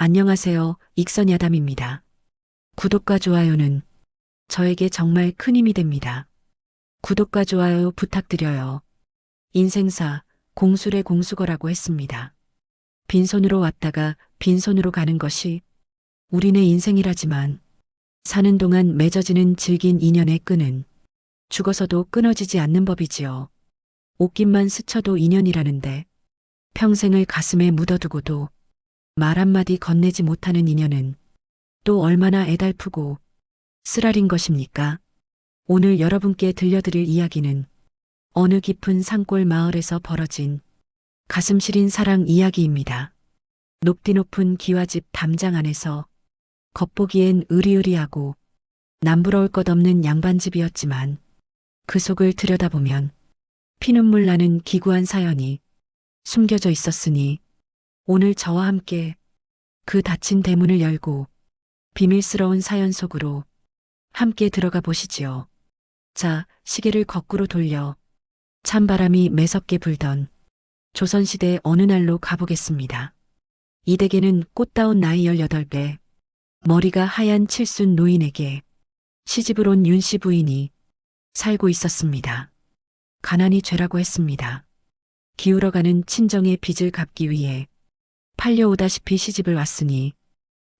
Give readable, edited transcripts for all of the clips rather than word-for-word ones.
안녕하세요. 익선야담입니다. 구독과 좋아요는 저에게 정말 큰 힘이 됩니다. 구독과 좋아요 부탁드려요. 인생사 공술의 공수거라고 했습니다. 빈손으로 왔다가 빈손으로 가는 것이 우리네 인생이라지만 사는 동안 맺어지는 질긴 인연의 끈은 죽어서도 끊어지지 않는 법이지요. 옷깃만 스쳐도 인연이라는데 평생을 가슴에 묻어두고도 말 한마디 건네지 못하는 인연은 또 얼마나 애달프고 쓰라린 것입니까? 오늘 여러분께 들려드릴 이야기는 어느 깊은 산골 마을에서 벌어진 가슴 시린 사랑 이야기입니다. 높디 높은 기와집 담장 안에서 겉보기엔 으리으리하고 남부러울 것 없는 양반집이었지만 그 속을 들여다보면 피눈물 나는 기구한 사연이 숨겨져 있었으니 오늘 저와 함께 그 닫힌 대문을 열고 비밀스러운 사연 속으로 함께 들어가 보시지요. 자, 시계를 거꾸로 돌려 찬바람이 매섭게 불던 조선시대 어느 날로 가보겠습니다. 이 댁에는 꽃다운 나이 18배, 머리가 하얀 칠순 노인에게 시집을 온 윤씨 부인이 살고 있었습니다. 가난이 죄라고 했습니다. 기울어가는 친정의 빚을 갚기 위해 팔려오다시피 시집을 왔으니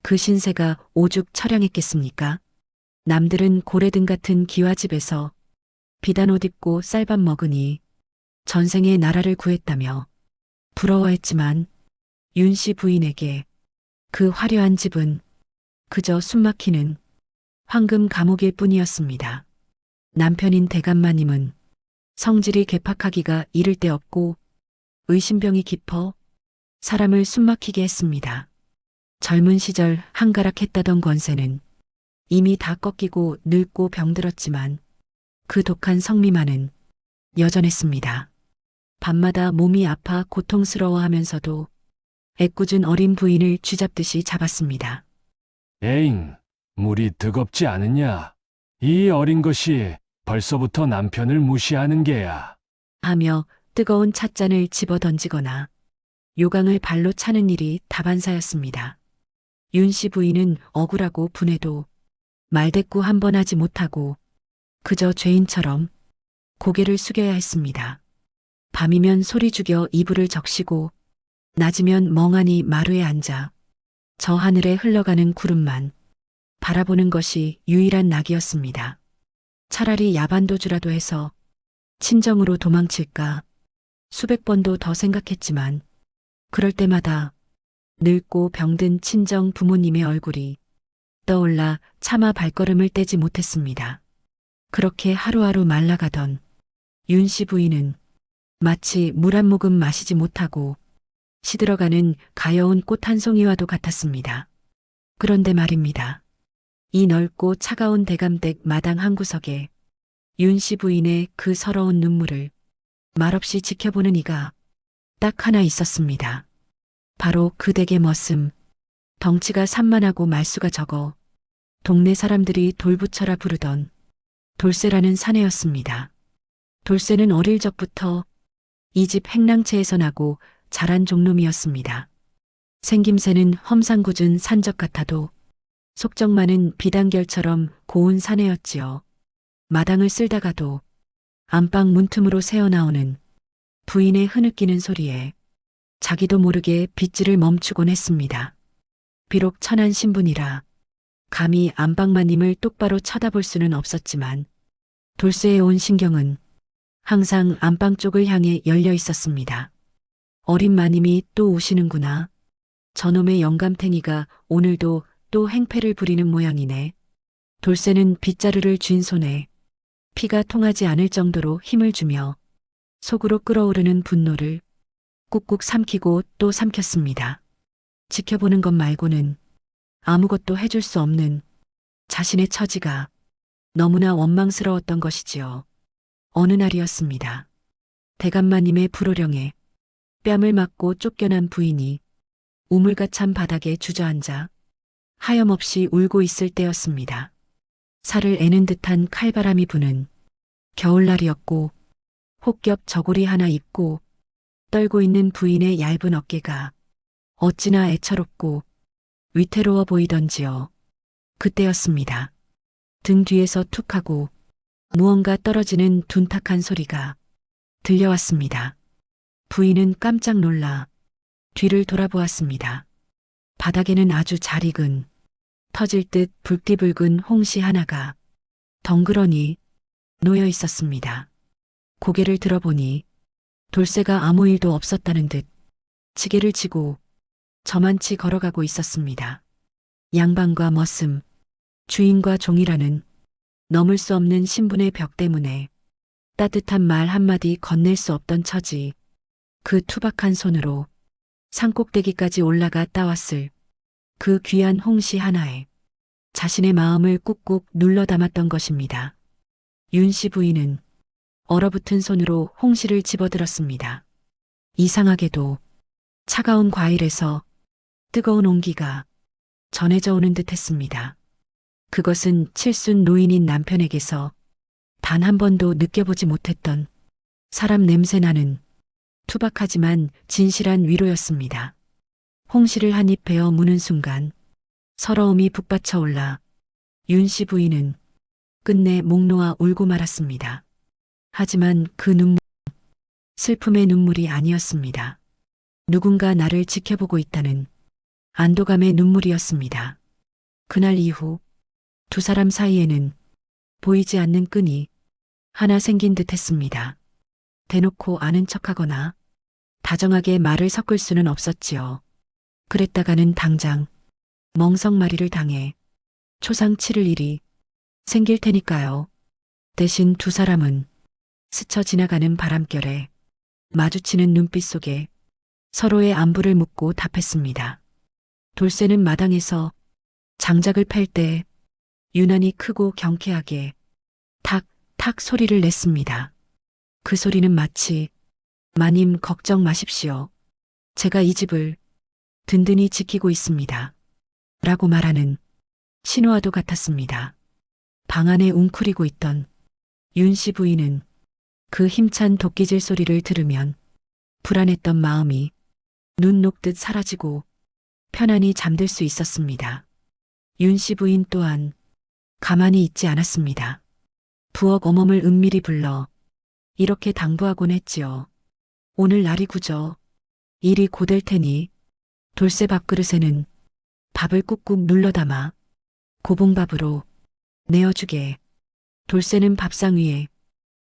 그 신세가 오죽 처량했겠습니까? 남들은 고래등 같은 기와집에서 비단 옷 입고 쌀밥 먹으니 전생에 나라를 구했다며 부러워했지만 윤씨 부인에게 그 화려한 집은 그저 숨막히는 황금 감옥일 뿐이었습니다. 남편인 대감마님은 성질이 괴팍하기가 이를 데 없고 의심병이 깊어 사람을 숨막히게 했습니다. 젊은 시절 한가락했다던 권세는 이미 다 꺾이고 늙고 병들었지만 그 독한 성미만은 여전했습니다. 밤마다 몸이 아파 고통스러워하면서도 애꿎은 어린 부인을 쥐잡듯이 잡았습니다. 에잉, 물이 뜨겁지 않으냐? 이 어린 것이 벌써부터 남편을 무시하는 게야. 하며 뜨거운 찻잔을 집어 던지거나 요강을 발로 차는 일이 다반사였습니다. 윤씨 부인은 억울하고 분해도 말대꾸 한 번 하지 못하고 그저 죄인처럼 고개를 숙여야 했습니다. 밤이면 소리 죽여 이불을 적시고 낮이면 멍하니 마루에 앉아 저 하늘에 흘러가는 구름만 바라보는 것이 유일한 낙이었습니다. 차라리 야반도주라도 해서 친정으로 도망칠까 수백 번도 더 생각했지만 그럴 때마다 늙고 병든 친정 부모님의 얼굴이 떠올라 차마 발걸음을 떼지 못했습니다. 그렇게 하루하루 말라가던 윤씨 부인은 마치 물 한 모금 마시지 못하고 시들어가는 가여운 꽃 한 송이와도 같았습니다. 그런데 말입니다. 이 넓고 차가운 대감댁 마당 한 구석에 윤씨 부인의 그 서러운 눈물을 말없이 지켜보는 이가 딱 하나 있었습니다. 바로 그 댁의 머슴, 덩치가 산만하고 말수가 적어 동네 사람들이 돌부처라 부르던 돌쇠라는 사내였습니다. 돌쇠는 어릴 적부터 이 집 행랑채에서 나고 자란 종놈이었습니다. 생김새는 험상궂은 산적 같아도 속정만은 비단결처럼 고운 사내였지요. 마당을 쓸다가도 안방 문틈으로 새어나오는 부인의 흐느끼는 소리에 자기도 모르게 빗질을 멈추곤 했습니다. 비록 천한 신분이라 감히 안방마님을 똑바로 쳐다볼 수는 없었지만 돌쇠의 온 신경은 항상 안방 쪽을 향해 열려 있었습니다. 어린 마님이 또 오시는구나. 저놈의 영감탱이가 오늘도 또 행패를 부리는 모양이네. 돌쇠는 빗자루를 쥔 손에 피가 통하지 않을 정도로 힘을 주며 속으로 끓어오르는 분노를 꾹꾹 삼키고 또 삼켰습니다. 지켜보는 것 말고는 아무것도 해줄 수 없는 자신의 처지가 너무나 원망스러웠던 것이지요. 어느 날이었습니다. 대감마님의 불호령에 뺨을 맞고 쫓겨난 부인이 우물가찬 바닥에 주저앉아 하염없이 울고 있을 때였습니다. 살을 애는 듯한 칼바람이 부는 겨울날이었고 혹겹 저고리 하나 입고 떨고 있는 부인의 얇은 어깨가 어찌나 애처롭고 위태로워 보이던지요. 그때였습니다. 등 뒤에서 툭 하고 무언가 떨어지는 둔탁한 소리가 들려왔습니다. 부인은 깜짝 놀라 뒤를 돌아보았습니다. 바닥에는 아주 잘 익은 터질 듯 붉디붉은 홍시 하나가 덩그러니 놓여 있었습니다. 고개를 들어보니 돌쇠가 아무 일도 없었다는 듯 지게를 지고 저만치 걸어가고 있었습니다. 양반과 머슴, 주인과 종이라는 넘을 수 없는 신분의 벽 때문에 따뜻한 말 한마디 건넬 수 없던 처지, 그 투박한 손으로 산꼭대기까지 올라가 따왔을 그 귀한 홍시 하나에 자신의 마음을 꾹꾹 눌러 담았던 것입니다. 윤씨 부인은 얼어붙은 손으로 홍시를 집어들었습니다. 이상하게도 차가운 과일에서 뜨거운 온기가 전해져 오는 듯 했습니다. 그것은 칠순 노인인 남편에게서 단 한 번도 느껴보지 못했던 사람 냄새나는 투박하지만 진실한 위로였습니다. 홍시를 한 입 베어 무는 순간 서러움이 북받쳐 올라 윤씨 부인은 끝내 목 놓아 울고 말았습니다. 하지만 그 눈물, 슬픔의 눈물이 아니었습니다. 누군가 나를 지켜보고 있다는 안도감의 눈물이었습니다. 그날 이후 두 사람 사이에는 보이지 않는 끈이 하나 생긴 듯 했습니다. 대놓고 아는 척하거나 다정하게 말을 섞을 수는 없었지요. 그랬다가는 당장 멍석마리를 당해 초상 치를 일이 생길 테니까요. 대신 두 사람은 스쳐 지나가는 바람결에 마주치는 눈빛 속에 서로의 안부를 묻고 답했습니다. 돌쇠는 마당에서 장작을 팰 때 유난히 크고 경쾌하게 탁, 탁 소리를 냈습니다. 그 소리는 마치 마님 걱정 마십시오. 제가 이 집을 든든히 지키고 있습니다. 라고 말하는 신호와도 같았습니다. 방 안에 웅크리고 있던 윤씨 부인은 그 힘찬 도끼질 소리를 들으면 불안했던 마음이 눈 녹듯 사라지고 편안히 잠들 수 있었습니다. 윤씨 부인 또한 가만히 있지 않았습니다. 부엌 어멈을 은밀히 불러 이렇게 당부하곤 했지요. 오늘 날이 굳어 일이 고될 테니 돌쇠 밥그릇에는 밥을 꾹꾹 눌러 담아 고봉밥으로 내어주게. 돌쇠는 밥상 위에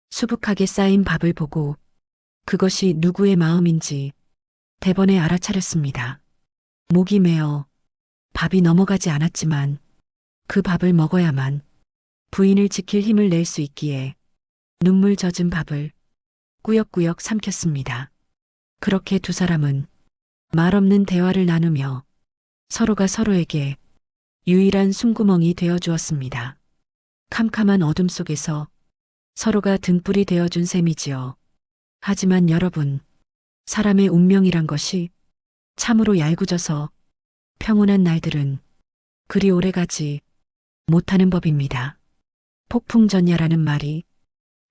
수북하게 쌓인 밥을 보고 그것이 누구의 마음인지 대번에 알아차렸습니다. 목이 메어 밥이 넘어가지 않았지만 그 밥을 먹어야만 부인을 지킬 힘을 낼 수 있기에 눈물 젖은 밥을 꾸역꾸역 삼켰습니다. 그렇게 두 사람은 말없는 대화를 나누며 서로가 서로에게 유일한 숨구멍이 되어 주었습니다. 캄캄한 어둠 속에서 서로가 등불이 되어준 셈이지요. 하지만 여러분, 사람의 운명이란 것이 참으로 얄궂어서 평온한 날들은 그리 오래가지 못하는 법입니다. 폭풍전야라는 말이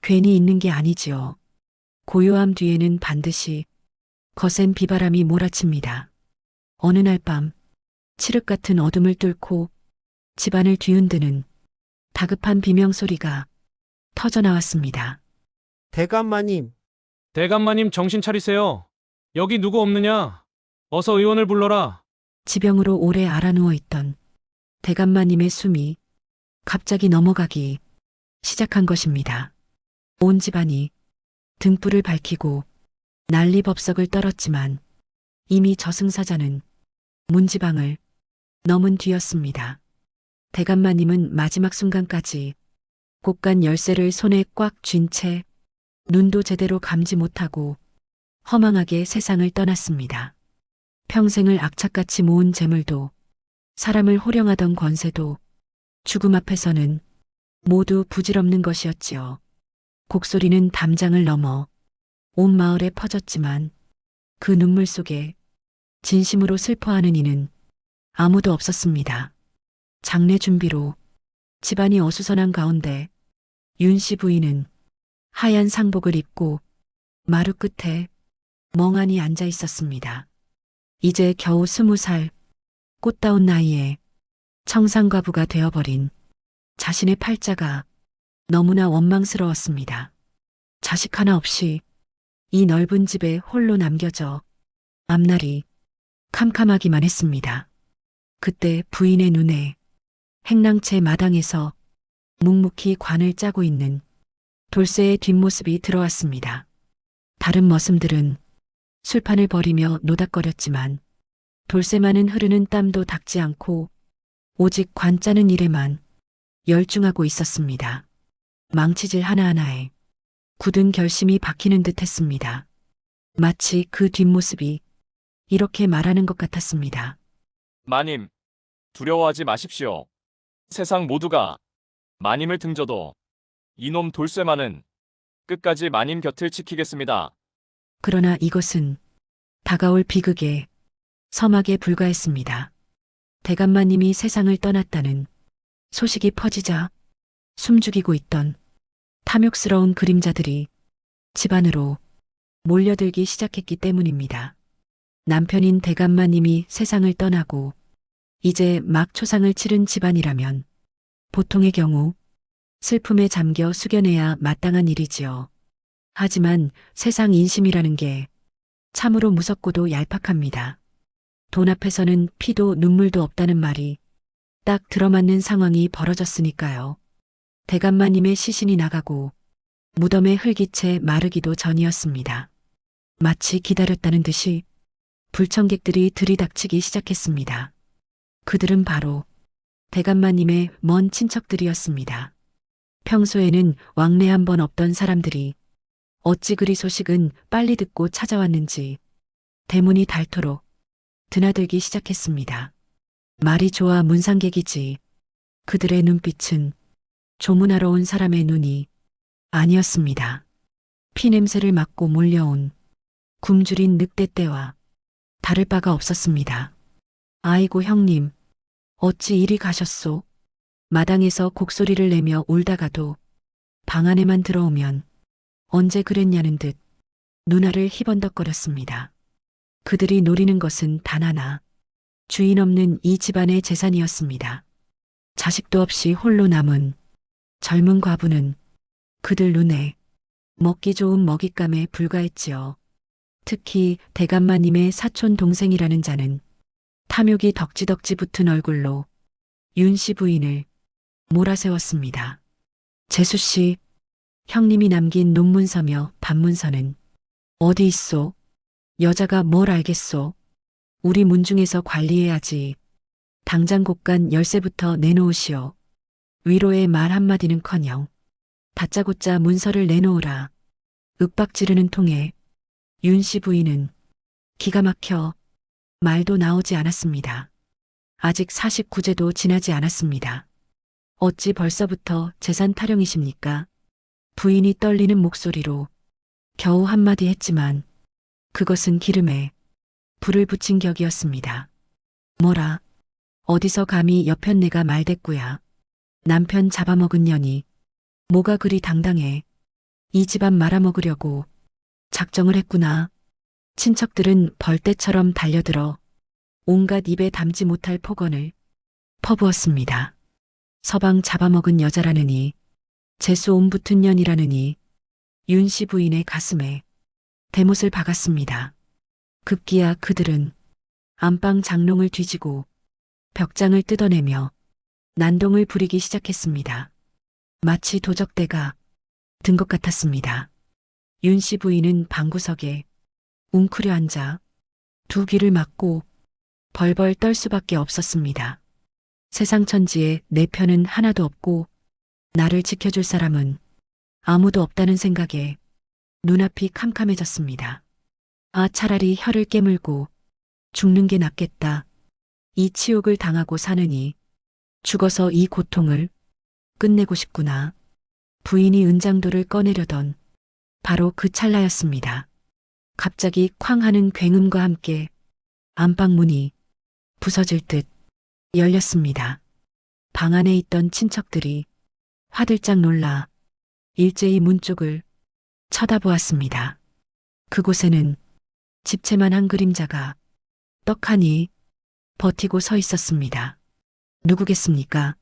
괜히 있는 게 아니지요. 고요함 뒤에는 반드시 거센 비바람이 몰아칩니다. 어느 날 밤 칠흑 같은 어둠을 뚫고 집안을 뒤흔드는 다급한 비명소리가 터져나왔습니다. 대감마님, 대감마님 정신 차리세요. 여기 누구 없느냐? 어서 의원을 불러라. 지병으로 오래 알아누워 있던 대감마님의 숨이 갑자기 넘어가기 시작한 것입니다. 온 집안이 등불을 밝히고 난리법석을 떨었지만 이미 저승사자는 문지방을 넘은 뒤였습니다. 대감마님은 마지막 순간까지 곳간 열쇠를 손에 꽉 쥔 채 눈도 제대로 감지 못하고 허망하게 세상을 떠났습니다. 평생을 악착같이 모은 재물도 사람을 호령하던 권세도 죽음 앞에서는 모두 부질없는 것이었지요. 곡소리는 담장을 넘어 온 마을에 퍼졌지만 그 눈물 속에 진심으로 슬퍼하는 이는 아무도 없었습니다. 장례 준비로 집안이 어수선한 가운데 윤씨 부인은 하얀 상복을 입고 마루 끝에 멍하니 앉아 있었습니다. 이제 겨우 20살 꽃다운 나이에 청산과부가 되어버린 자신의 팔자가 너무나 원망스러웠습니다. 자식 하나 없이 이 넓은 집에 홀로 남겨져 앞날이 캄캄하기만 했습니다. 그때 부인의 눈에 행랑채 마당에서 묵묵히 관을 짜고 있는 돌쇠의 뒷모습이 들어왔습니다. 다른 머슴들은 술판을 벌이며 노닥거렸지만 돌쇠만은 흐르는 땀도 닦지 않고 오직 관 짜는 일에만 열중하고 있었습니다. 망치질 하나하나에 굳은 결심이 박히는 듯 했습니다. 마치 그 뒷모습이 이렇게 말하는 것 같았습니다. 마님, 두려워하지 마십시오. 세상 모두가 마님을 등져도 이놈 돌쇠만은 끝까지 마님 곁을 지키겠습니다. 그러나 이것은 다가올 비극에 서막에 불과했습니다. 대감마님이 세상을 떠났다는 소식이 퍼지자 숨죽이고 있던 탐욕스러운 그림자들이 집안으로 몰려들기 시작했기 때문입니다. 남편인 대감마님이 세상을 떠나고 이제 막 초상을 치른 집안이라면 보통의 경우 슬픔에 잠겨 숙여내야 마땅한 일이지요. 하지만 세상 인심이라는 게 참으로 무섭고도 얄팍합니다. 돈 앞에서는 피도 눈물도 없다는 말이 딱 들어맞는 상황이 벌어졌으니까요. 대감마님의 시신이 나가고 무덤의 흙이채 마르기도 전이었습니다. 마치 기다렸다는 듯이 불청객들이 들이닥치기 시작했습니다. 그들은 바로 대감마님의 먼 친척들이었습니다. 평소에는 왕래 한 번 없던 사람들이 어찌 그리 소식은 빨리 듣고 찾아왔는지 대문이 닳도록 드나들기 시작했습니다. 말이 좋아 문상객이지 그들의 눈빛은 조문하러 온 사람의 눈이 아니었습니다. 피냄새를 맡고 몰려온 굶주린 늑대떼와 다를 바가 없었습니다. 아이고 형님, 어찌 이리 가셨소? 마당에서 곡소리를 내며 울다가도 방 안에만 들어오면 언제 그랬냐는 듯 눈알을 희번덕거렸습니다. 그들이 노리는 것은 단 하나, 주인 없는 이 집안의 재산이었습니다. 자식도 없이 홀로 남은 젊은 과부는 그들 눈에 먹기 좋은 먹잇감에 불과했지요. 특히 대감마님의 사촌 동생이라는 자는 탐욕이 덕지덕지 붙은 얼굴로 윤씨 부인을 몰아세웠습니다. 재수씨, 형님이 남긴 논문서며 반문서는 어디 있소? 여자가 뭘 알겠소? 우리 문중에서 관리해야지. 당장 곳간 열쇠부터 내놓으시오. 위로의 말 한마디는커녕 다짜고짜 문서를 내놓으라. 윽박지르는 통에 윤씨 부인은 기가 막혀 말도 나오지 않았습니다. 아직 49제도 지나지 않았습니다. 어찌 벌써부터 재산 타령이십니까? 부인이 떨리는 목소리로 겨우 한마디 했지만 그것은 기름에 불을 붙인 격이었습니다. 뭐라, 어디서 감히 여편네가 말댔구야. 남편 잡아먹은 년이 뭐가 그리 당당해. 이 집안 말아먹으려고 작정을 했구나. 친척들은 벌떼처럼 달려들어 온갖 입에 담지 못할 폭언을 퍼부었습니다. 서방 잡아먹은 여자라느니 재수 온 붙은 년이라느니 윤씨 부인의 가슴에 대못을 박았습니다. 급기야 그들은 안방 장롱을 뒤지고 벽장을 뜯어내며 난동을 부리기 시작했습니다. 마치 도적대가 든 것 같았습니다. 윤씨 부인은 방구석에 웅크려 앉아 두 귀를 막고 벌벌 떨 수밖에 없었습니다. 세상 천지에 내 편은 하나도 없고 나를 지켜줄 사람은 아무도 없다는 생각에 눈앞이 캄캄해졌습니다. 아, 차라리 혀를 깨물고 죽는 게 낫겠다. 이 치욕을 당하고 사느니 죽어서 이 고통을 끝내고 싶구나. 부인이 은장도를 꺼내려던 바로 그 찰나였습니다. 갑자기 쾅 하는 굉음과 함께 안방 문이 부서질 듯 열렸습니다. 방 안에 있던 친척들이 화들짝 놀라 일제히 문 쪽을 쳐다보았습니다. 그곳에는 집채만 한 그림자가 떡하니 버티고 서 있었습니다. 누구겠습니까?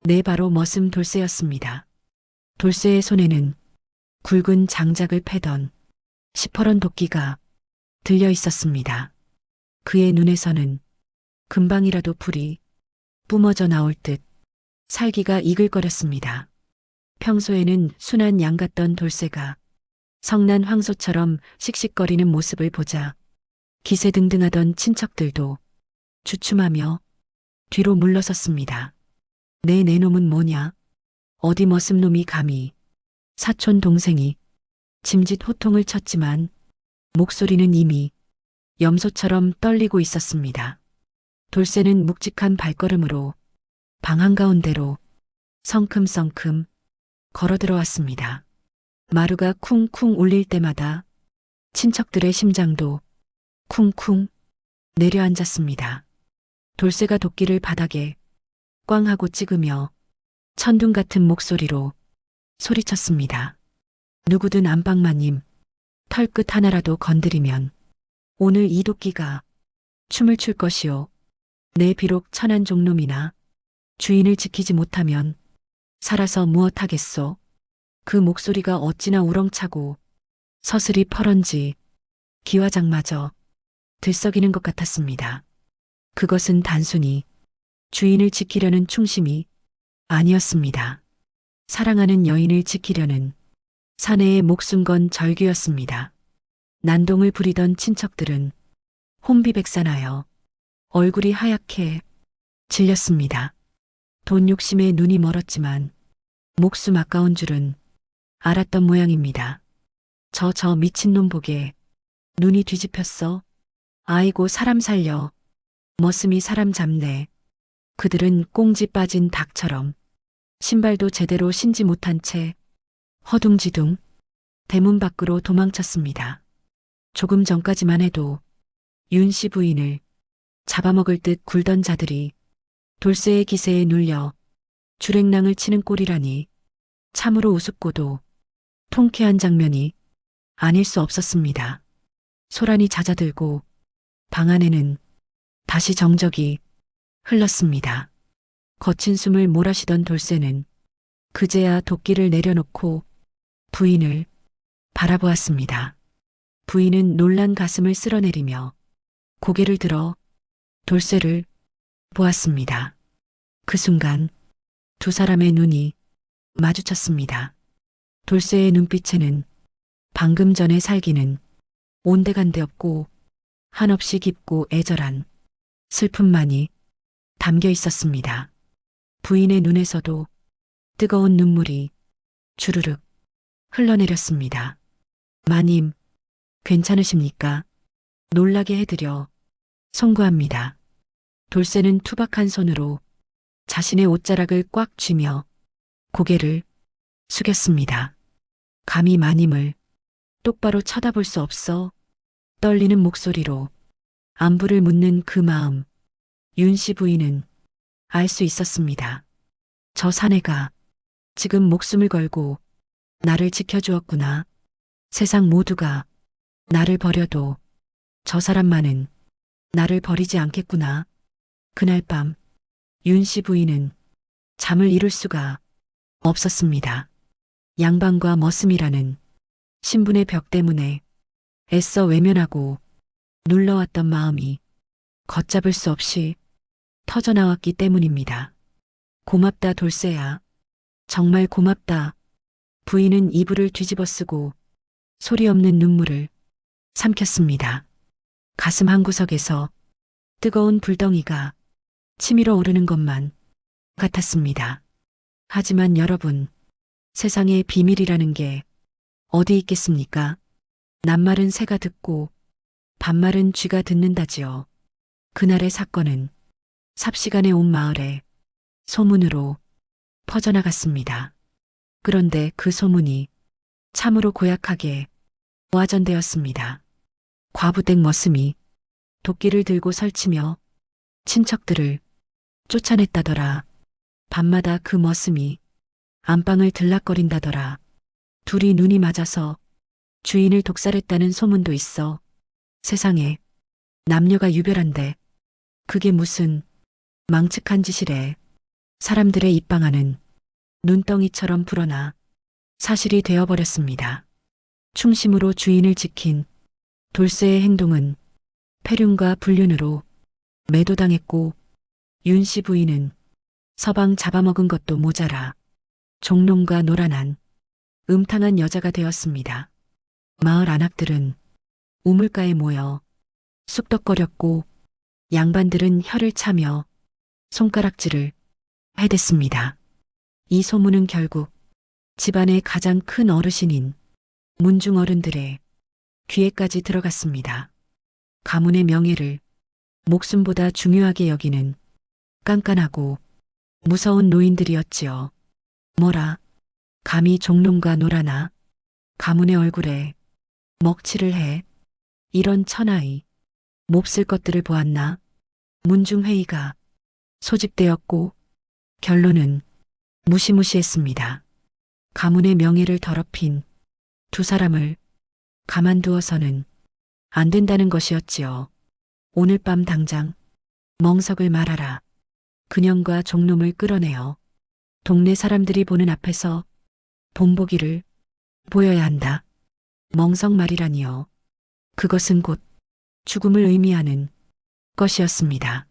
네, 바로 머슴 돌쇠였습니다. 돌쇠의 손에는 굵은 장작을 패던 시퍼런 도끼가 들려 있었습니다. 그의 눈에서는 금방이라도 불이 뿜어져 나올 듯 살기가 이글거렸습니다. 평소에는 순한 양 같던 돌쇠가 성난 황소처럼 씩씩거리는 모습을 보자 기세등등하던 친척들도 주춤하며 뒤로 물러섰습니다. 내 놈은 뭐냐? 어디 머슴놈이 감히. 사촌 동생이 짐짓 호통을 쳤지만 목소리는 이미 염소처럼 떨리고 있었습니다. 돌쇠는 묵직한 발걸음으로 방 한가운데로 성큼성큼 걸어 들어왔습니다. 마루가 쿵쿵 울릴 때마다 친척들의 심장도 쿵쿵 내려앉았습니다. 돌쇠가 도끼를 바닥에 꽝 하고 찍으며 천둥 같은 목소리로 소리쳤습니다. 누구든 안방마님, 털끝 하나라도 건드리면 오늘 이 도끼가 춤을 출 것이오. 내 비록 천한 종놈이나 주인을 지키지 못하면 살아서 무엇하겠소. 그 목소리가 어찌나 우렁차고 서슬이 펄언지 기와장마저 들썩이는 것 같았습니다. 그것은 단순히 주인을 지키려는 충심이 아니었습니다. 사랑하는 여인을 지키려는 사내의 목숨 건 절규였습니다. 난동을 부리던 친척들은 혼비백산하여 얼굴이 하얗게 질렸습니다. 돈 욕심에 눈이 멀었지만 목숨 아까운 줄은 알았던 모양입니다. 저 미친놈 보게 눈이 뒤집혔어. 아이고 사람 살려. 머슴이 사람 잡네. 그들은 꽁지 빠진 닭처럼 신발도 제대로 신지 못한 채 허둥지둥 대문 밖으로 도망쳤습니다. 조금 전까지만 해도 윤 씨 부인을 잡아먹을 듯 굴던 자들이 돌쇠의 기세에 눌려 주랭랑을 치는 꼴이라니 참으로 우습고도 통쾌한 장면이 아닐 수 없었습니다. 소란이 잦아들고 방 안에는 다시 정적이 흘렀습니다. 거친 숨을 몰아쉬던 돌쇠는 그제야 도끼를 내려놓고 부인을 바라보았습니다. 부인은 놀란 가슴을 쓸어내리며 고개를 들어 돌쇠를 보았습니다. 그 순간 두 사람의 눈이 마주쳤습니다. 돌쇠의 눈빛에는 방금 전의 살기는 온데간데 없고 한없이 깊고 애절한 슬픔만이 담겨 있었습니다. 부인의 눈에서도 뜨거운 눈물이 주르륵 흘러내렸습니다. 마님, 괜찮으십니까? 놀라게 해드려 송구합니다. 돌쇠는 투박한 손으로 자신의 옷자락을 꽉 쥐며 고개를 숙였습니다. 감히 마님을 똑바로 쳐다볼 수 없어. 떨리는 목소리로 안부를 묻는 그 마음, 윤 씨 부인은 알 수 있었습니다. 저 사내가 지금 목숨을 걸고 나를 지켜주었구나. 세상 모두가 나를 버려도 저 사람만은 나를 버리지 않겠구나. 그날 밤 윤 씨 부인은 잠을 이룰 수가 없었습니다. 양반과 머슴이라는 신분의 벽 때문에 애써 외면하고 눌러왔던 마음이 걷잡을 수 없이 터져나왔기 때문입니다. 고맙다 돌쇠야. 정말 고맙다. 부인은 이불을 뒤집어 쓰고 소리 없는 눈물을 삼켰습니다. 가슴 한구석에서 뜨거운 불덩이가 치밀어 오르는 것만 같았습니다. 하지만 여러분, 세상에 비밀이라는 게 어디 있겠습니까? 낱말은 새가 듣고 반말은 쥐가 듣는다지요. 그날의 사건은 삽시간에 온 마을에 소문으로 퍼져나갔습니다. 그런데 그 소문이 참으로 고약하게 와전되었습니다. 과부댁 머슴이 도끼를 들고 설치며 친척들을 쫓아냈다더라. 밤마다 그 머슴이 안방을 들락거린다더라. 둘이 눈이 맞아서 주인을 독살했다는 소문도 있어. 세상에 남녀가 유별한데 그게 무슨 망측한 짓이래. 사람들의 입방아는 눈덩이처럼 불어나 사실이 되어버렸습니다. 충심으로 주인을 지킨 돌쇠의 행동은 폐륜과 불륜으로 매도당했고 윤 씨 부인은 서방 잡아먹은 것도 모자라 종놈과 노란한 음탕한 여자가 되었습니다. 마을 안악들은 우물가에 모여 쑥덕거렸고 양반들은 혀를 차며 손가락질을 해댔습니다. 이 소문은 결국 집안의 가장 큰 어르신인 문중 어른들의 귀에까지 들어갔습니다. 가문의 명예를 목숨보다 중요하게 여기는 깐깐하고 무서운 노인들이었지요. 뭐라, 감히 종놈과 놀아나 가문의 얼굴에 먹칠을 해. 이런 천하의 몹쓸 것들을 보았나. 문중회의가 소집되었고 결론은 무시무시했습니다. 가문의 명예를 더럽힌 두 사람을 가만두어서는 안 된다는 것이었지요. 오늘 밤 당장 멍석을 말하라. 그년과 종놈을 끌어내어 동네 사람들이 보는 앞에서 본보기를 보여야 한다. 멍석말이라니요. 그것은 곧 죽음을 의미하는 것이었습니다.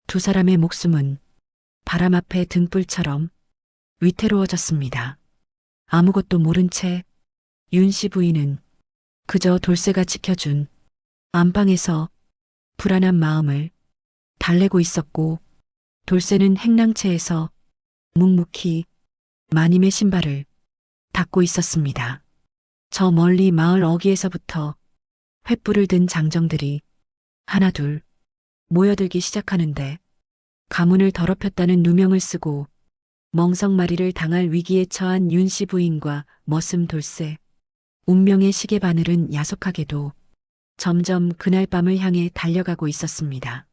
두 사람의 목숨은 바람 앞에 등불처럼 위태로워졌습니다. 아무것도 모른 채 윤 씨 부인은 그저 돌쇠가 지켜준 안방에서 불안한 마음을 달래고 있었고 돌쇠는 행랑채에서 묵묵히 마님의 신발을 닦고 있었습니다. 저 멀리 마을 어귀에서부터 횃불을 든 장정들이 하나둘 모여들기 시작하는데 가문을 더럽혔다는 누명을 쓰고 멍석마리를 당할 위기에 처한 윤 씨 부인과 머슴 돌쇠, 운명의 시계바늘은 야속하게도 점점 그날 밤을 향해 달려가고 있었습니다.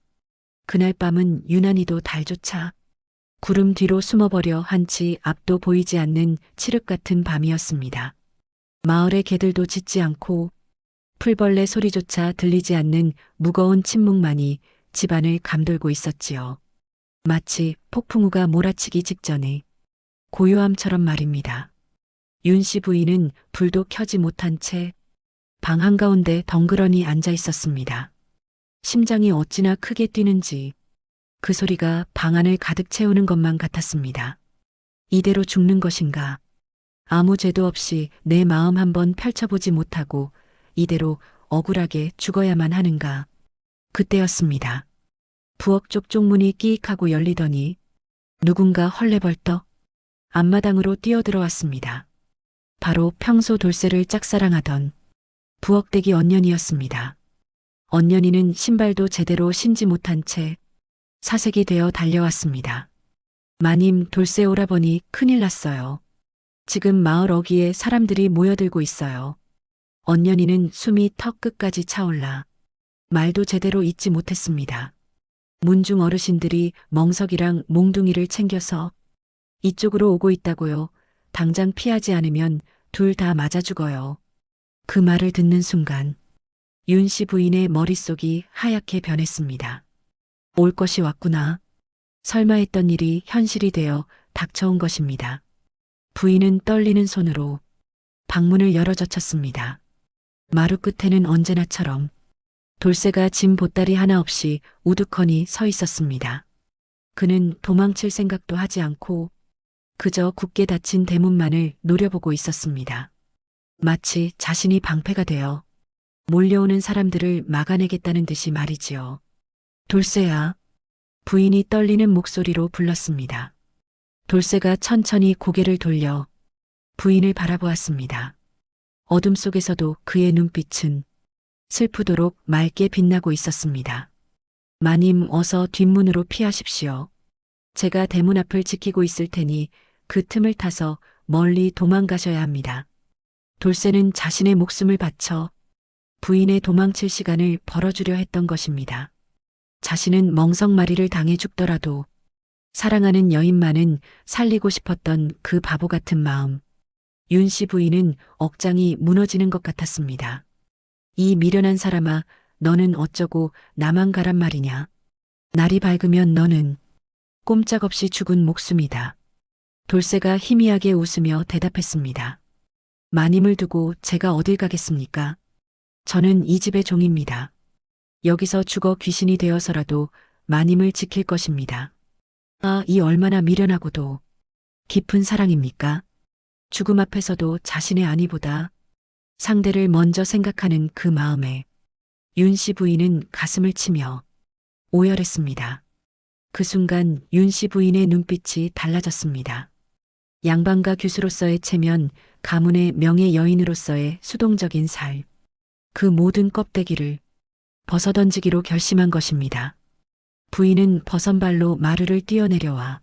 그날 밤은 유난히도 달조차 구름 뒤로 숨어버려 한치 앞도 보이지 않는 칠흑 같은 밤이었습니다. 마을의 개들도 짖지 않고 풀벌레 소리조차 들리지 않는 무거운 침묵만이 집안을 감돌고 있었지요. 마치 폭풍우가 몰아치기 직전에 고요함처럼 말입니다. 윤 씨 부인은 불도 켜지 못한 채 방 한가운데 덩그러니 앉아 있었습니다. 심장이 어찌나 크게 뛰는지 그 소리가 방 안을 가득 채우는 것만 같았습니다. 이대로 죽는 것인가? 아무 죄도 없이 내 마음 한번 펼쳐보지 못하고 이대로 억울하게 죽어야만 하는가? 그때였습니다. 부엌 쪽 쪽문이 끼익하고 열리더니 누군가 헐레벌떡 앞마당으로 뛰어들어왔습니다. 바로 평소 돌쇠를 짝사랑하던 부엌대기 언년이었습니다. 언년이는 신발도 제대로 신지 못한 채 사색이 되어 달려왔습니다. 마님, 돌쇠 오라버니 큰일 났어요. 지금 마을 어귀에 사람들이 모여들고 있어요. 언년이는 숨이 턱 끝까지 차올라 말도 제대로 잇지 못했습니다. 문중 어르신들이 멍석이랑 몽둥이를 챙겨서 이쪽으로 오고 있다고요. 당장 피하지 않으면 둘 다 맞아 죽어요. 그 말을 듣는 순간 윤 씨 부인의 머릿속이 하얗게 변했습니다. 올 것이 왔구나. 설마 했던 일이 현실이 되어 닥쳐온 것입니다. 부인은 떨리는 손으로 방문을 열어젖혔습니다. 마루 끝에는 언제나처럼 돌쇠가 짐 보따리 하나 없이 우두커니 서 있었습니다. 그는 도망칠 생각도 하지 않고 그저 굳게 닫힌 대문만을 노려보고 있었습니다. 마치 자신이 방패가 되어 몰려오는 사람들을 막아내겠다는 듯이 말이지요. 돌쇠야. 부인이 떨리는 목소리로 불렀습니다. 돌쇠가 천천히 고개를 돌려 부인을 바라보았습니다. 어둠 속에서도 그의 눈빛은 슬프도록 맑게 빛나고 있었습니다. 마님, 어서 뒷문으로 피하십시오. 제가 대문 앞을 지키고 있을 테니 그 틈을 타서 멀리 도망가셔야 합니다. 돌쇠는 자신의 목숨을 바쳐 부인의 도망칠 시간을 벌어주려 했던 것입니다. 자신은 멍석마리를 당해 죽더라도 사랑하는 여인만은 살리고 싶었던 그 바보 같은 마음. 윤 씨 부인은 억장이 무너지는 것 같았습니다. 이 미련한 사람아, 너는 어쩌고 나만 가란 말이냐. 날이 밝으면 너는 꼼짝없이 죽은 목숨이다. 돌쇠가 희미하게 웃으며 대답했습니다. 마님을 두고 제가 어딜 가겠습니까? 저는 이 집의 종입니다. 여기서 죽어 귀신이 되어서라도 마님을 지킬 것입니다. 아, 이 얼마나 미련하고도 깊은 사랑입니까? 죽음 앞에서도 자신의 안위보다 상대를 먼저 생각하는 그 마음에 윤씨 부인은 가슴을 치며 오열했습니다. 그 순간 윤씨 부인의 눈빛이 달라졌습니다. 양반과 규수로서의 체면, 가문의 명예 여인으로서의 수동적인 살, 그 모든 껍데기를 벗어던지기로 결심한 것입니다. 부인은 버선발로 마루를 뛰어내려와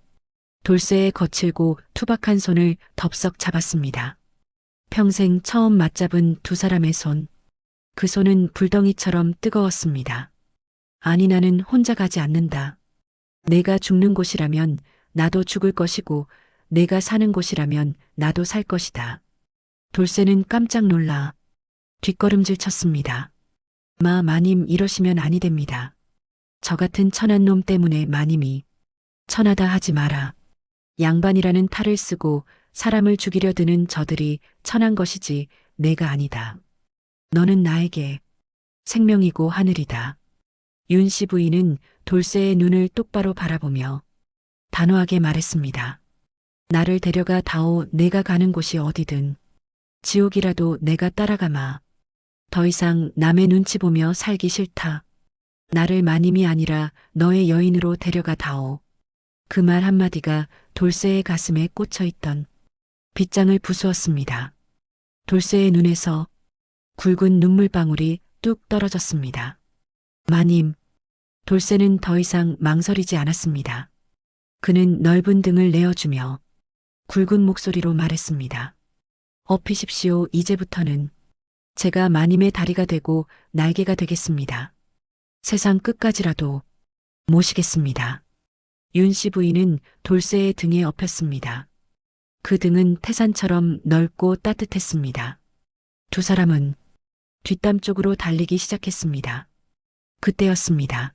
돌쇠의 거칠고 투박한 손을 덥석 잡았습니다. 평생 처음 맞잡은 두 사람의 손, 그 손은 불덩이처럼 뜨거웠습니다. 아니, 나는 혼자 가지 않는다. 내가 죽는 곳이라면 나도 죽을 것이고 내가 사는 곳이라면 나도 살 것이다. 돌쇠는 깜짝 놀라 뒷걸음질 쳤습니다. 마님, 이러시면 아니 됩니다. 저 같은 천한 놈 때문에 마님이 천하다 하지 마라. 양반이라는 탈을 쓰고 사람을 죽이려 드는 저들이 천한 것이지 내가 아니다. 너는 나에게 생명이고 하늘이다. 윤씨 부인은 돌쇠의 눈을 똑바로 바라보며 단호하게 말했습니다. 나를 데려가 다오. 내가 가는 곳이 어디든 지옥이라도 내가 따라가마. 더 이상 남의 눈치 보며 살기 싫다. 나를 마님이 아니라 너의 여인으로 데려가 다오. 그 말 한마디가 돌쇠의 가슴에 꽂혀있던 빗장을 부수었습니다. 돌쇠의 눈에서 굵은 눈물방울이 뚝 떨어졌습니다. 마님, 돌쇠는 더 이상 망설이지 않았습니다. 그는 넓은 등을 내어주며 굵은 목소리로 말했습니다. 업히십시오. 이제부터는 제가 마님의 다리가 되고 날개가 되겠습니다. 세상 끝까지라도 모시겠습니다. 윤씨 부인은 돌쇠의 등에 업혔습니다. 그 등은 태산처럼 넓고 따뜻했습니다. 두 사람은 뒷담 쪽으로 달리기 시작했습니다. 그때였습니다.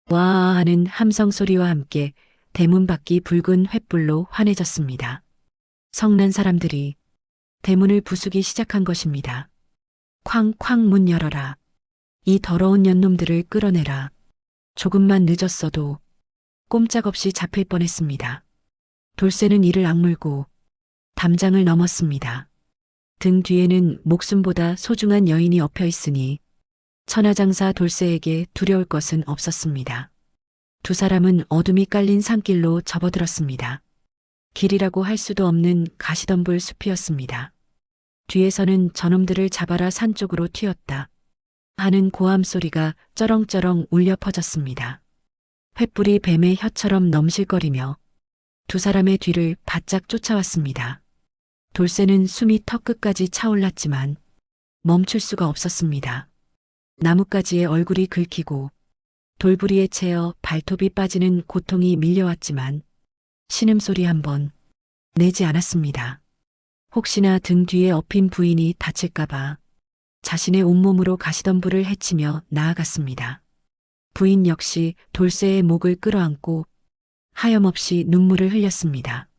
와 하는 함성 소리와 함께 대문 밖이 붉은 횃불로 환해졌습니다. 성난 사람들이 대문을 부수기 시작한 것입니다. 쾅쾅 문 열어라. 이 더러운 년놈들을 끌어내라. 조금만 늦었어도 꼼짝없이 잡힐 뻔했습니다. 돌쇠는 이를 악물고 담장을 넘었습니다. 등 뒤에는 목숨보다 소중한 여인이 엎여 있으니 천하장사 돌쇠에게 두려울 것은 없었습니다. 두 사람은 어둠이 깔린 산길로 접어들었습니다. 길이라고 할 수도 없는 가시덤불 숲이었습니다. 뒤에서는 저놈들을 잡아라 산 쪽으로 튀었다 하는 고함 소리가 쩌렁쩌렁 울려 퍼졌습니다. 횃불이 뱀의 혀처럼 넘실거리며 두 사람의 뒤를 바짝 쫓아왔습니다. 돌쇠는 숨이 턱끝까지 차올랐지만 멈출 수가 없었습니다. 나뭇가지에 얼굴이 긁히고 돌부리에 채어 발톱이 빠지는 고통이 밀려왔지만 신음소리 한 번 내지 않았습니다. 혹시나 등 뒤에 엎인 부인이 다칠까봐 자신의 온몸으로 가시덤불을 헤치며 나아갔습니다. 부인 역시 돌쇠의 목을 끌어안고 하염없이 눈물을 흘렸습니다.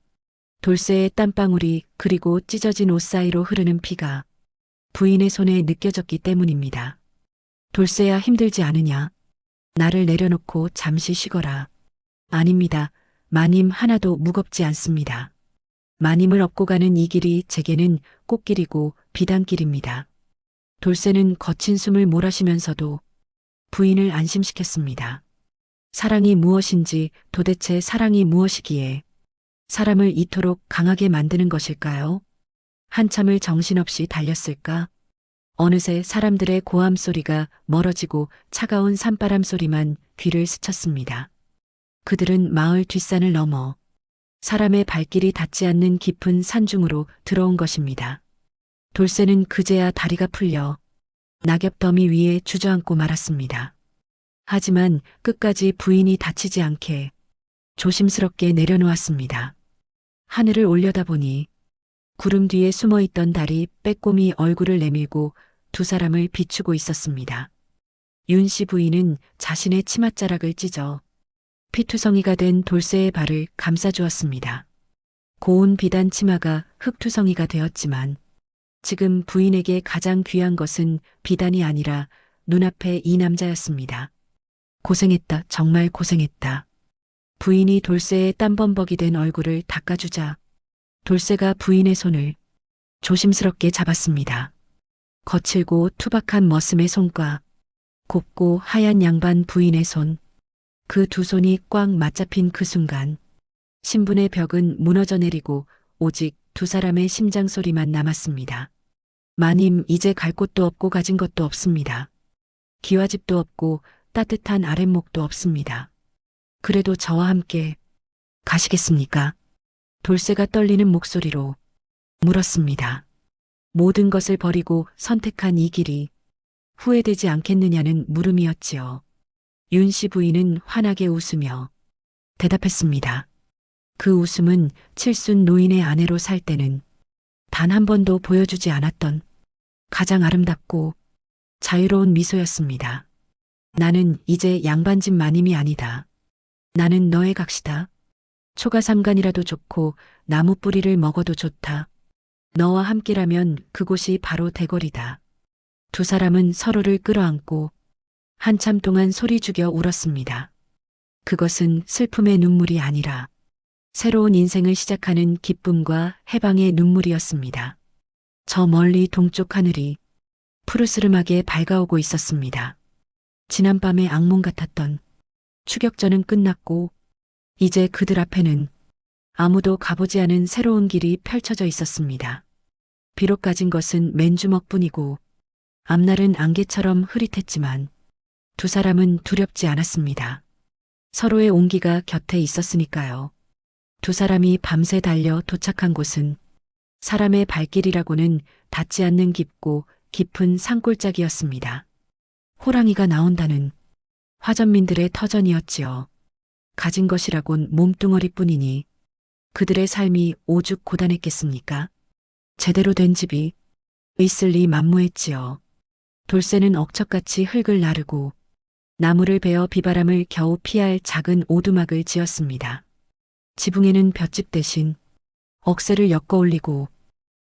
돌쇠의 땀방울이 그리고 찢어진 옷 사이로 흐르는 피가 부인의 손에 느껴졌기 때문입니다. 돌쇠야, 힘들지 않으냐? 나를 내려놓고 잠시 쉬거라. 아닙니다. 마님, 하나도 무겁지 않습니다. 마님을 업고 가는 이 길이 제게는 꽃길이고 비단길입니다. 돌쇠는 거친 숨을 몰아쉬면서도 부인을 안심시켰습니다. 사랑이 무엇인지, 도대체 사랑이 무엇이기에 사람을 이토록 강하게 만드는 것일까요? 한참을 정신없이 달렸을까? 어느새 사람들의 고함 소리가 멀어지고 차가운 산바람 소리만 귀를 스쳤습니다. 그들은 마을 뒷산을 넘어 사람의 발길이 닿지 않는 깊은 산중으로 들어온 것입니다. 돌쇠는 그제야 다리가 풀려 낙엽더미 위에 주저앉고 말았습니다. 하지만 끝까지 부인이 다치지 않게 조심스럽게 내려놓았습니다. 하늘을 올려다보니 구름 뒤에 숨어있던 달이 빼꼼히 얼굴을 내밀고 두 사람을 비추고 있었습니다. 윤씨 부인은 자신의 치맛자락을 찢어 피투성이가 된 돌쇠의 발을 감싸주었습니다. 고운 비단 치마가 흙투성이가 되었지만 지금 부인에게 가장 귀한 것은 비단이 아니라 눈앞에 이 남자였습니다. 고생했다, 정말 고생했다. 부인이 돌쇠의 땀범벅이 된 얼굴을 닦아주자 돌쇠가 부인의 손을 조심스럽게 잡았습니다. 거칠고 투박한 머슴의 손과 곱고 하얀 양반 부인의 손, 그 두 손이 꽉 맞잡힌 그 순간 신분의 벽은 무너져 내리고 오직 두 사람의 심장 소리만 남았습니다. 마님, 이제 갈 곳도 없고 가진 것도 없습니다. 기와집도 없고 따뜻한 아랫목도 없습니다. 그래도 저와 함께 가시겠습니까? 돌쇠가 떨리는 목소리로 물었습니다. 모든 것을 버리고 선택한 이 길이 후회되지 않겠느냐는 물음이었지요. 윤씨 부인은 환하게 웃으며 대답했습니다. 그 웃음은 칠순 노인의 아내로 살 때는 단 한 번도 보여주지 않았던 가장 아름답고 자유로운 미소였습니다. 나는 이제 양반집 마님이 아니다. 나는 너의 각시다. 초가삼간이라도 좋고 나무 뿌리를 먹어도 좋다. 너와 함께라면 그곳이 바로 대궐이다. 두 사람은 서로를 끌어안고 한참 동안 소리 죽여 울었습니다. 그것은 슬픔의 눈물이 아니라 새로운 인생을 시작하는 기쁨과 해방의 눈물이었습니다. 저 멀리 동쪽 하늘이 푸르스름하게 밝아오고 있었습니다. 지난밤의 악몽 같았던 추격전은 끝났고 이제 그들 앞에는 아무도 가보지 않은 새로운 길이 펼쳐져 있었습니다. 비록 가진 것은 맨주먹뿐이고 앞날은 안개처럼 흐릿했지만 두 사람은 두렵지 않았습니다. 서로의 온기가 곁에 있었으니까요. 두 사람이 밤새 달려 도착한 곳은 사람의 발길이라고는 닿지 않는 깊고 깊은 산골짜기였습니다. 호랑이가 나온다는 화전민들의 터전이었지요. 가진 것이라곤 몸뚱어리뿐이니 그들의 삶이 오죽 고단했겠습니까? 제대로 된 집이 있을 리 만무했지요. 돌쇠는 억척같이 흙을 나르고 나무를 베어 비바람을 겨우 피할 작은 오두막을 지었습니다. 지붕에는 볏짚 대신 억새를 엮어 올리고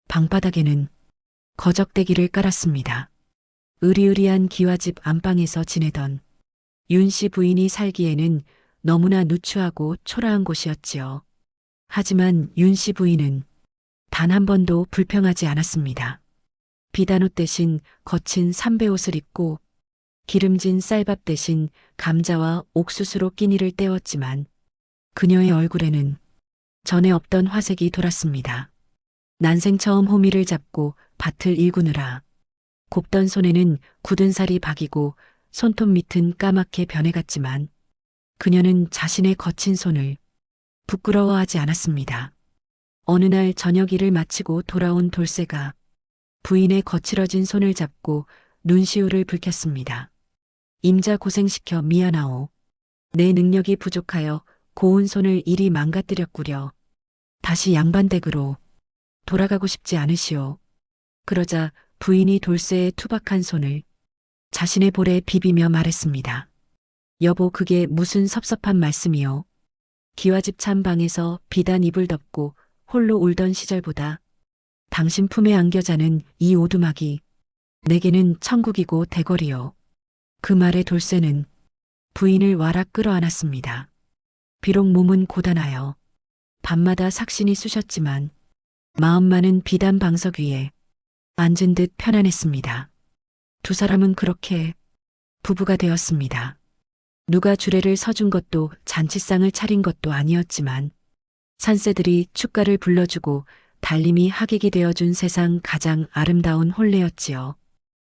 방바닥에는 거적대기를 깔았습니다. 으리으리한 기와집 안방에서 지내던 윤씨 부인이 살기에는 너무나 누추하고 초라한 곳이었지요. 하지만 윤씨 부인은 단 한 번도 불평하지 않았습니다. 비단옷 대신 거친 삼배옷을 입고 기름진 쌀밥 대신 감자와 옥수수로 끼니를 때웠지만 그녀의 얼굴에는 전에 없던 화색이 돌았습니다. 난생 처음 호미를 잡고 밭을 일구느라 곱던 손에는 굳은 살이 박이고 손톱 밑은 까맣게 변해갔지만 그녀는 자신의 거친 손을 부끄러워하지 않았습니다. 어느 날 저녁 일을 마치고 돌아온 돌쇠가 부인의 거칠어진 손을 잡고 눈시울을 붉혔습니다. 임자 고생시켜 미안하오. 내 능력이 부족하여 고운 손을 이리 망가뜨렸구려. 다시 양반댁으로 돌아가고 싶지 않으시오. 그러자 부인이 돌쇠의 투박한 손을 자신의 볼에 비비며 말했습니다. 여보, 그게 무슨 섭섭한 말씀이요. 기와집 찬방에서 비단 이불 덮고 홀로 울던 시절보다 당신 품에 안겨 자는 이 오두막이 내게는 천국이고 대궐이요. 그 말에 돌쇠는 부인을 와락 끌어안았습니다. 비록 몸은 고단하여 밤마다 삭신이 쑤셨지만 마음만은 비단 방석 위에 앉은 듯 편안했습니다. 두 사람은 그렇게 부부가 되었습니다. 누가 주례를 서준 것도 잔치상을 차린 것도 아니었지만 산새들이 축가를 불러주고 달림이 하객이 되어준 세상 가장 아름다운 혼례였지요.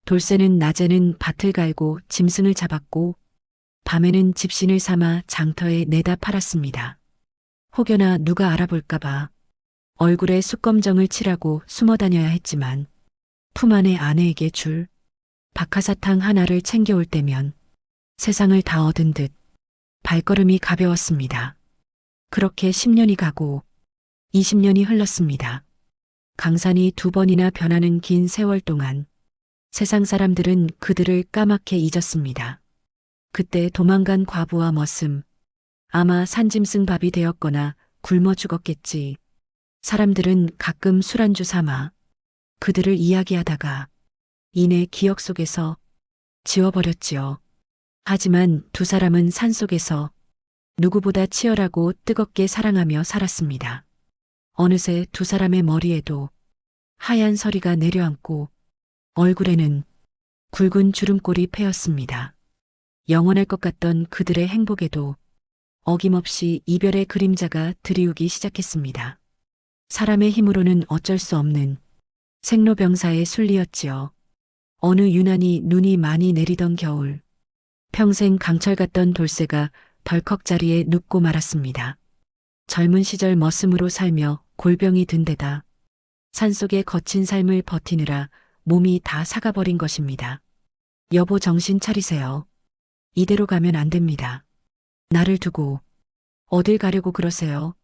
돌쇠는 낮에는 밭을 갈고 짐승을 잡았고 밤에는 집신을 삼아 장터에 내다 팔았습니다. 혹여나 누가 알아볼까봐 얼굴에 숯검정을 칠하고 숨어 다녀야 했지만 품 안의 아내에게 줄 박하사탕 하나를 챙겨올 때면 세상을 다 얻은 듯 발걸음이 가벼웠습니다. 그렇게 10년이 가고 20년이 흘렀습니다. 강산이 두 번이나 변하는 긴 세월 동안 세상 사람들은 그들을 까맣게 잊었습니다. 그때 도망간 과부와 머슴, 아마 산짐승 밥이 되었거나 굶어 죽었겠지. 사람들은 가끔 술안주 삼아 그들을 이야기하다가 이내 기억 속에서 지워버렸지요. 하지만 두 사람은 산속에서 누구보다 치열하고 뜨겁게 사랑하며 살았습니다. 어느새 두 사람의 머리에도 하얀 서리가 내려앉고 얼굴에는 굵은 주름골이 패였습니다. 영원할 것 같던 그들의 행복에도 어김없이 이별의 그림자가 드리우기 시작했습니다. 사람의 힘으로는 어쩔 수 없는 생로병사의 순리였지요. 어느 유난히 눈이 많이 내리던 겨울, 평생 강철 같던 돌쇠가 덜컥 자리에 눕고 말았습니다. 젊은 시절 머슴으로 살며 골병이 든 데다 산속의 거친 삶을 버티느라 몸이 다 사가버린 것입니다. 여보, 정신 차리세요. 이대로 가면 안 됩니다. 나를 두고 어딜 가려고 그러세요?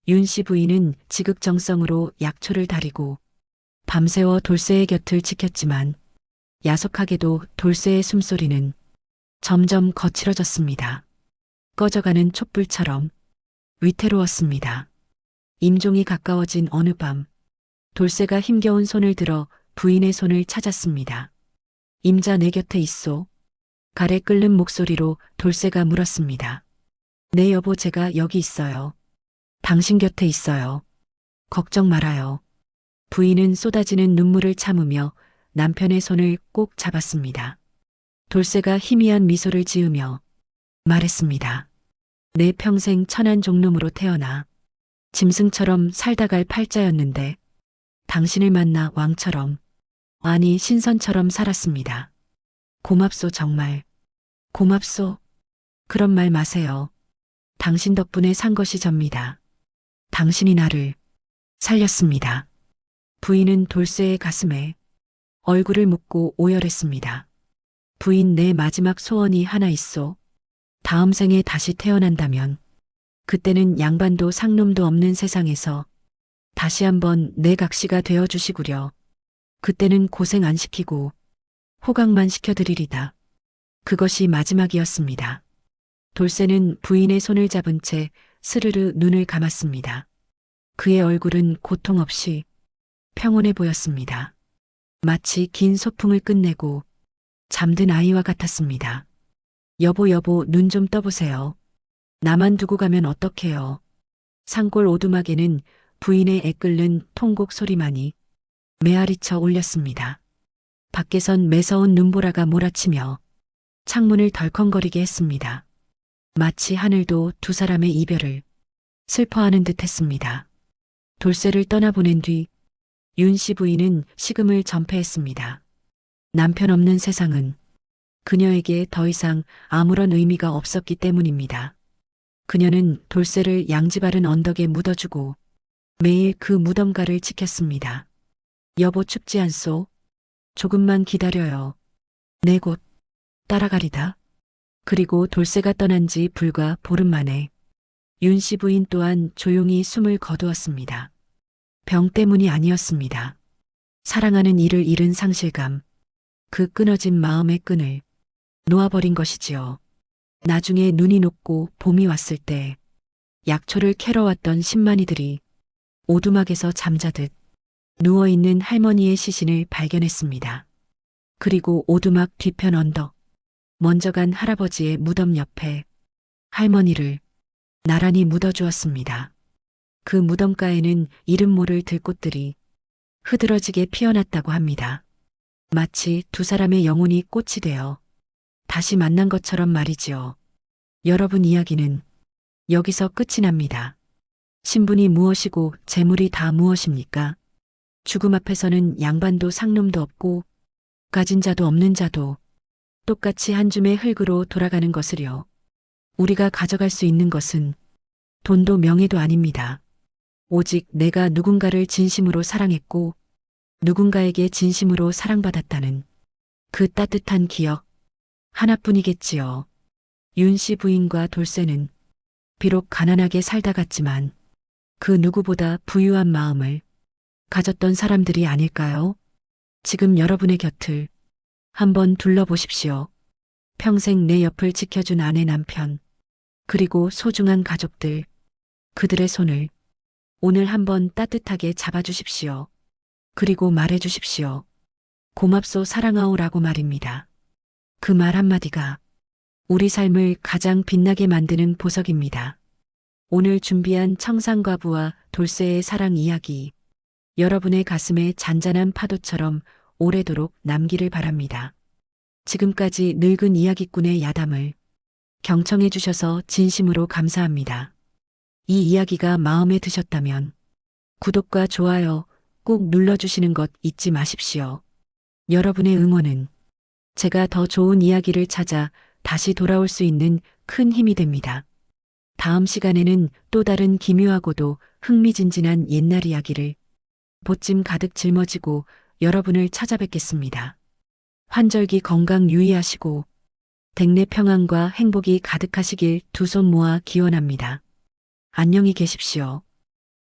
윤 씨 부인은 지극정성으로 약초를 다리고 밤새워 돌쇠의 곁을 지켰지만 야속하게도 돌쇠의 숨소리는 점점 거칠어졌습니다. 꺼져가는 촛불처럼 위태로웠습니다. 임종이 가까워진 어느 밤, 돌쇠가 힘겨운 손을 들어 부인의 손을 찾았습니다. 임자, 내 곁에 있소. 가래 끓는 목소리로 돌쇠가 물었습니다. 네 여보, 제가 여기 있어요. 당신 곁에 있어요. 걱정 말아요. 부인은 쏟아지는 눈물을 참으며 남편의 손을 꼭 잡았습니다. 돌쇠가 희미한 미소를 지으며 말했습니다. 내 평생 천한 종놈으로 태어나 짐승처럼 살다 갈 팔자였는데 당신을 만나 왕처럼, 아니 신선처럼 살았습니다. 고맙소, 정말. 고맙소. 그런 말 마세요. 당신 덕분에 산 것이 접니다. 당신이 나를 살렸습니다. 부인은 돌쇠의 가슴에 얼굴을 묻고 오열했습니다. 부인, 내 마지막 소원이 하나 있소. 다음 생에 다시 태어난다면 그때는 양반도 상놈도 없는 세상에서 다시 한번 내 각시가 되어주시구려. 그때는 고생 안 시키고 호강만 시켜드리리다. 그것이 마지막이었습니다. 돌쇠는 부인의 손을 잡은 채 스르르 눈을 감았습니다. 그의 얼굴은 고통 없이 평온해 보였습니다. 마치 긴 소풍을 끝내고 잠든 아이와 같았습니다. 여보, 여보, 눈 좀 떠보세요. 나만 두고 가면 어떡해요. 산골 오두막에는 부인의 애끓는 통곡 소리만이 메아리쳐 울렸습니다. 밖에선 매서운 눈보라가 몰아치며 창문을 덜컹거리게 했습니다. 마치 하늘도 두 사람의 이별을 슬퍼하는 듯 했습니다. 돌쇠를 떠나보낸 뒤 윤 씨 부인은 식음을 전폐했습니다. 남편 없는 세상은 그녀에게 더 이상 아무런 의미가 없었기 때문입니다. 그녀는 돌쇠를 양지바른 언덕에 묻어주고 매일 그 무덤가를 지켰습니다. 여보, 춥지 않소? 조금만 기다려요. 내 곧 따라가리다. 그리고 돌쇠가 떠난 지 불과 보름 만에 윤 씨 부인 또한 조용히 숨을 거두었습니다. 병 때문이 아니었습니다. 사랑하는 이를 잃은 상실감, 그 끊어진 마음의 끈을 놓아버린 것이지요. 나중에 눈이 녹고 봄이 왔을 때 약초를 캐러 왔던 신만이들이 오두막에서 잠자듯 누워있는 할머니의 시신을 발견했습니다. 그리고 오두막 뒤편 언덕, 먼저 간 할아버지의 무덤 옆에 할머니를 나란히 묻어주었습니다. 그 무덤가에는 이름 모를 들꽃들이 흐드러지게 피어났다고 합니다. 마치 두 사람의 영혼이 꽃이 되어 다시 만난 것처럼 말이지요. 여러분, 이야기는 여기서 끝이 납니다. 신분이 무엇이고 재물이 다 무엇입니까? 죽음 앞에서는 양반도 상놈도 없고 가진 자도 없는 자도 똑같이 한 줌의 흙으로 돌아가는 것을요. 우리가 가져갈 수 있는 것은 돈도 명예도 아닙니다. 오직 내가 누군가를 진심으로 사랑했고 누군가에게 진심으로 사랑받았다는 그 따뜻한 기억 하나뿐이겠지요. 윤 씨 부인과 돌쇠는 비록 가난하게 살다 갔지만 그 누구보다 부유한 마음을 가졌던 사람들이 아닐까요? 지금 여러분의 곁을 한번 둘러보십시오. 평생 내 옆을 지켜준 아내, 남편, 그리고 소중한 가족들, 그들의 손을 오늘 한번 따뜻하게 잡아주십시오. 그리고 말해주십시오. 고맙소 사랑하오라고 말입니다. 그 말 한마디가 우리 삶을 가장 빛나게 만드는 보석입니다. 오늘 준비한 청산과부와 돌쇠의 사랑 이야기, 여러분의 가슴에 잔잔한 파도처럼 오래도록 남기를 바랍니다. 지금까지 늙은 이야기꾼의 야담을 경청해 주셔서 진심으로 감사합니다. 이 이야기가 마음에 드셨다면 구독과 좋아요 꼭 눌러주시는 것 잊지 마십시오. 여러분의 응원은 제가 더 좋은 이야기를 찾아 다시 돌아올 수 있는 큰 힘이 됩니다. 다음 시간에는 또 다른 기묘하고도 흥미진진한 옛날 이야기를 보찜 가득 짊어지고 여러분을 찾아뵙겠습니다. 환절기 건강 유의하시고 백내 평안과 행복이 가득하시길 두 손 모아 기원합니다. 안녕히 계십시오.